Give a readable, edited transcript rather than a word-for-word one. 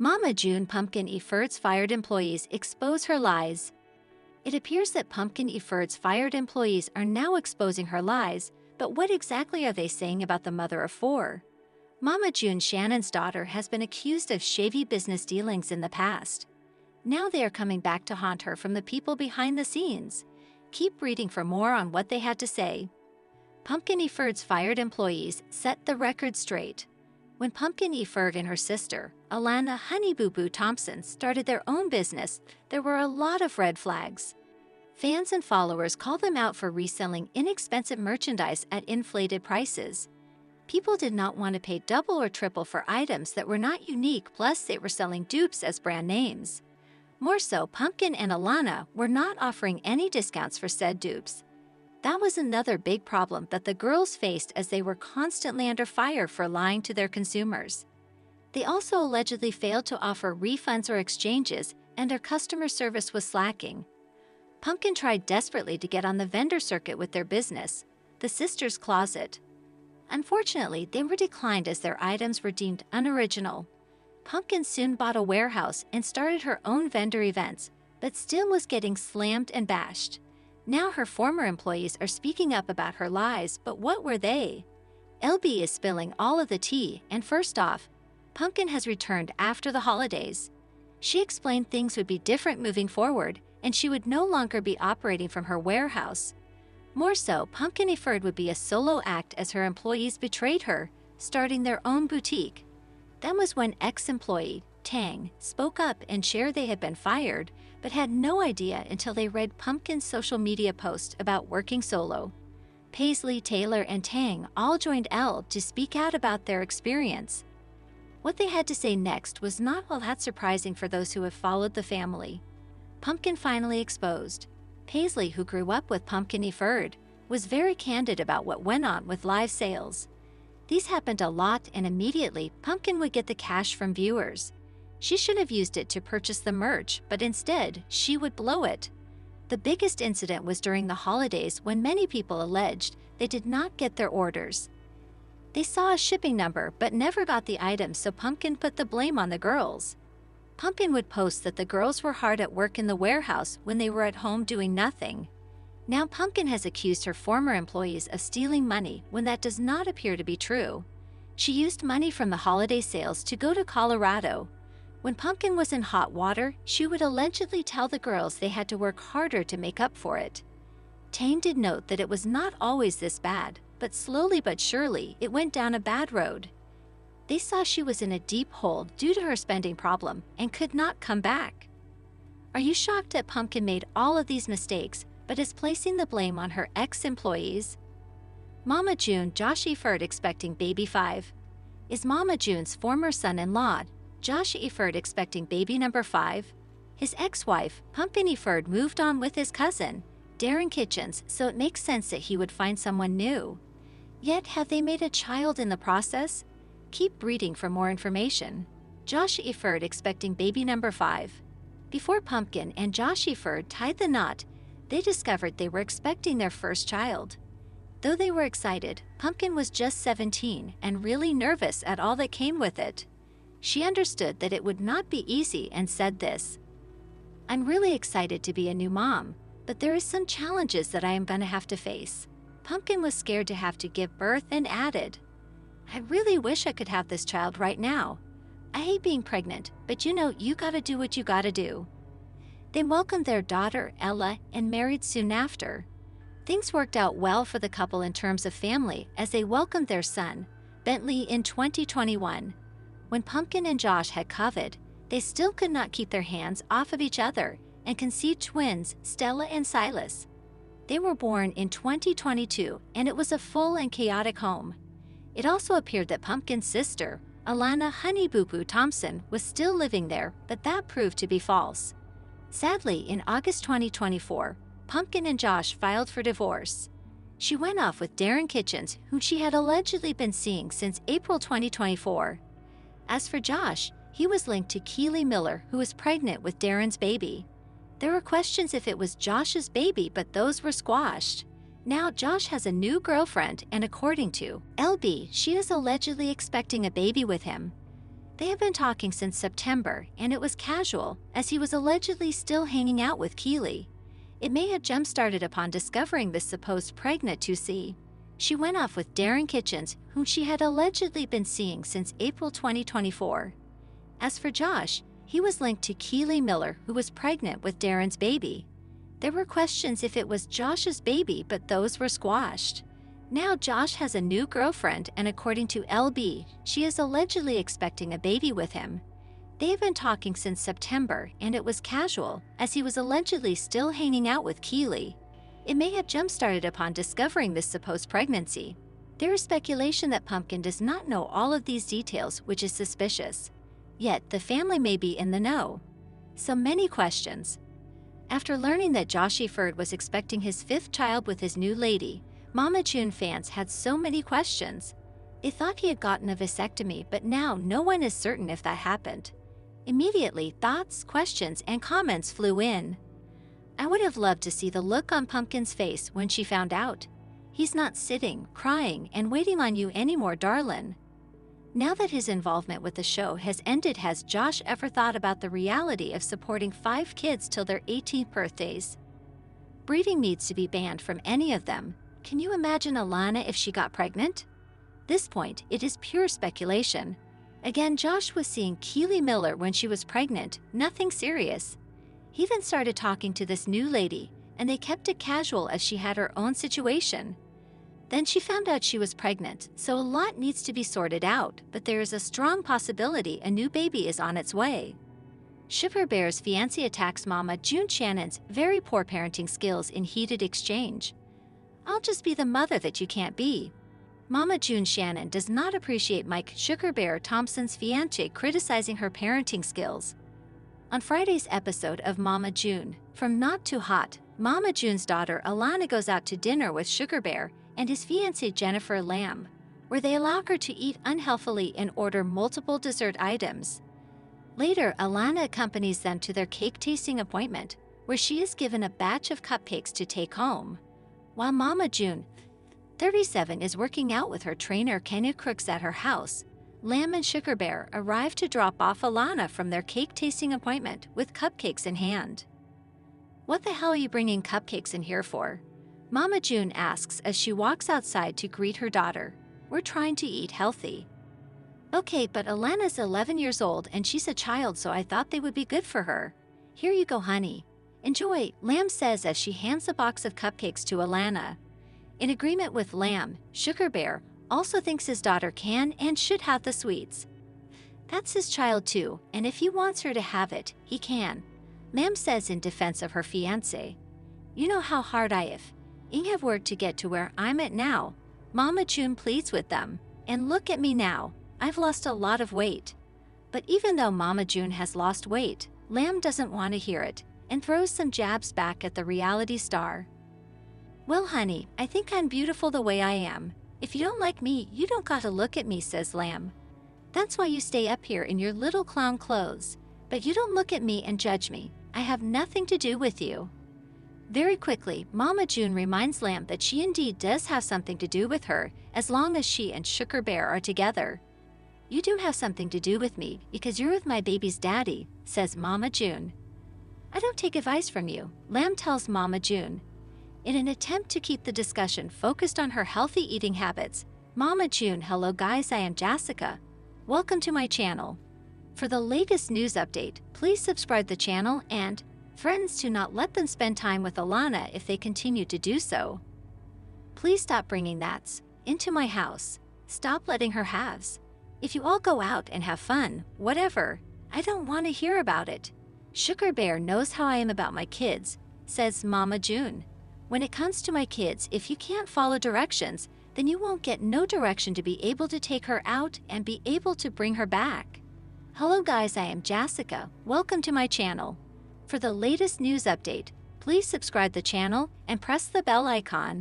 Mama June Pumpkin Efird's fired employees expose her lies. It appears that Pumpkin Efird's fired employees are now exposing her lies, but what exactly are they saying about the mother of four? Mama June Shannon's daughter has been accused of shady business dealings in the past. Now they are coming back to haunt her from the people behind the scenes. Keep reading for more on what they had to say. Pumpkin Efird's fired employees set the record straight. When Pumpkin Efird and her sister, Alana Honey Boo Boo Thompson, started their own business, there were a lot of red flags. Fans and followers called them out for reselling inexpensive merchandise at inflated prices. People did not want to pay double or triple for items that were not unique, plus they were selling dupes as brand names. More so, Pumpkin and Alana were not offering any discounts for said dupes. That was another big problem that the girls faced, as they were constantly under fire for lying to their consumers. They also allegedly failed to offer refunds or exchanges, and their customer service was slacking. Pumpkin tried desperately to get on the vendor circuit with their business, the Sisters' Closet. Unfortunately, they were declined as their items were deemed unoriginal. Pumpkin soon bought a warehouse and started her own vendor events, but still was getting slammed and bashed. Now her former employees are speaking up about her lies, but what were they? LB is spilling all of the tea, and first off, Pumpkin has returned after the holidays. She explained things would be different moving forward, and she would no longer be operating from her warehouse. More so, Pumpkin Efird would be a solo act as her employees betrayed her, starting their own boutique. That was when ex-employee, Tang, spoke up and shared they had been fired, but had no idea until they read Pumpkin's social media post about working solo. Paisley, Taylor, and Tang all joined Elle to speak out about their experience. What they had to say next was not all that surprising for those who have followed the family. Pumpkin finally exposed. Paisley, who grew up with Pumpkin Efird, was very candid about what went on with live sales. These happened a lot, and immediately Pumpkin would get the cash from viewers. She should have used it to purchase the merch, but instead, she would blow it. The biggest incident was during the holidays, when many people alleged they did not get their orders. They saw a shipping number but never got the item, so Pumpkin put the blame on the girls. Pumpkin would post that the girls were hard at work in the warehouse when they were at home doing nothing. Now Pumpkin has accused her former employees of stealing money when that does not appear to be true. She used money from the holiday sales to go to Colorado. When Pumpkin was in hot water, she would allegedly tell the girls they had to work harder to make up for it. Tang did note that it was not always this bad, but slowly but surely it went down a bad road. They saw she was in a deep hole due to her spending problem and could not come back. Are you shocked that Pumpkin made all of these mistakes but is placing the blame on her ex-employees? Mama June Josh Efird expecting baby 5. Is Mama June's former son-in-law, Josh Efird, expecting baby number 5? His ex-wife, Pumpkin Efird, moved on with his cousin, Darren Kitchens, so it makes sense that he would find someone new. Yet, have they made a child in the process? Keep reading for more information. Josh Efird expecting baby number 5. Before Pumpkin and Josh Efird tied the knot, they discovered they were expecting their first child. Though they were excited, Pumpkin was just 17 and really nervous at all that came with it. She understood that it would not be easy and said this: "I'm really excited to be a new mom, but there is some challenges that I am going to have to face." Pumpkin was scared to have to give birth and added, "I really wish I could have this child right now. I hate being pregnant, but you gotta do what you gotta do." They welcomed their daughter, Ella, and married soon after. Things worked out well for the couple in terms of family as they welcomed their son, Bentley, in 2021. When Pumpkin and Josh had COVID, they still could not keep their hands off of each other and conceived twins, Stella and Silas. They were born in 2022, and it was a full and chaotic home. It also appeared that Pumpkin's sister, Alana Honey Boo Boo Thompson, was still living there, but that proved to be false. Sadly, in August 2024, Pumpkin and Josh filed for divorce. She went off with Darren Kitchens, whom she had allegedly been seeing since April 2024. As for Josh, he was linked to Keely Miller, who was pregnant with Darren's baby. There were questions if it was Josh's baby, but those were squashed. Now Josh has a new girlfriend, and according to LB, she is allegedly expecting a baby with him. They have been talking since September, and it was casual, as he was allegedly still hanging out with Keely. It may have jump-started upon discovering this supposed pregnant 2C. She went off with Darren Kitchens, whom she had allegedly been seeing since April 2024. As for Josh, he was linked to Keely Miller, who was pregnant with Darren's baby. There were questions if it was Josh's baby, but those were squashed. Now Josh has a new girlfriend, and according to LB, she is allegedly expecting a baby with him. They have been talking since September, and it was casual, as he was allegedly still hanging out with Keely. It may have jump-started upon discovering this supposed pregnancy. There is speculation that Pumpkin does not know all of these details, which is suspicious. Yet, the family may be in the know. So many questions. After learning that Josh Efird was expecting his 5th child with his new lady, Mama June fans had so many questions. They thought he had gotten a vasectomy, but now no one is certain if that happened. Immediately, thoughts, questions, and comments flew in. I would have loved to see the look on Pumpkin's face when she found out. He's not sitting, crying, and waiting on you anymore, darlin'. Now that his involvement with the show has ended, has Josh ever thought about the reality of supporting 5 kids till their 18th birthdays? Breeding needs to be banned from any of them. Can you imagine Alana if she got pregnant? This point, it is pure speculation. Again, Josh was seeing Keely Miller when she was pregnant, nothing serious. He even started talking to this new lady, and they kept it casual as she had her own situation. Then she found out she was pregnant, so a lot needs to be sorted out, but there is a strong possibility a new baby is on its way. Sugar Bear's fiancé attacks Mama June Shannon's very poor parenting skills in heated exchange. I'll just be the mother that you can't be. Mama June Shannon does not appreciate Mike Sugar Bear Thompson's fiancé criticizing her parenting skills. On Friday's episode of Mama June, from to.hot, Mama June's daughter Alana goes out to dinner with Sugar Bear and his fiancée Jennifer Lamb, where they allow her to eat unhealthily and order multiple dessert items. Later, Alana accompanies them to their cake-tasting appointment, where she is given a batch of cupcakes to take home. While Mama June, 37, is working out with her trainer Kenya Crooks at her house, Lamb and Sugar Bear arrive to drop off Alana from their cake-tasting appointment with cupcakes in hand. What the hell are you bringing cupcakes in here for? Mama June asks as she walks outside to greet her daughter. We're trying to eat healthy. Okay, but Alana's 11 years old and she's a child, so I thought they would be good for her. Here you go, honey. Enjoy, Lamb says as she hands a box of cupcakes to Alana. In agreement with Lamb, Sugar Bear also thinks his daughter can and should have the sweets. That's his child too, and if he wants her to have it, he can. Lamb says in defense of her fiancé. You know how hard I have worked to get to where I'm at now. Mama June pleads with them. And look at me now, I've lost a lot of weight. But even though Mama June has lost weight, Lamb doesn't want to hear it and throws some jabs back at the reality star. Well, honey, I think I'm beautiful the way I am. If you don't like me, you don't gotta look at me, says Lamb. That's why you stay up here in your little clown clothes. But you don't look at me and judge me. I have nothing to do with you. Very quickly, Mama June reminds Lamb that she indeed does have something to do with her, as long as she and Sugar Bear are together. You do have something to do with me, because you're with my baby's daddy, says Mama June. I don't take advice from you, Lamb tells Mama June. In an attempt to keep the discussion focused on her healthy eating habits, Mama June, hello guys, I am Jessica. Welcome to my channel. For the latest news update, please subscribe the channel and, friends, do not let them spend time with Alana if they continue to do so. Please stop bringing that into my house. Stop letting her have. If you all go out and have fun, whatever, I don't want to hear about it. Sugar Bear knows how I am about my kids, says Mama June. When it comes to my kids, if you can't follow directions, then you won't get no direction to be able to take her out and be able to bring her back. Hello guys, I am Jessica. Welcome to my channel. For the latest news update, please subscribe the channel and press the bell icon.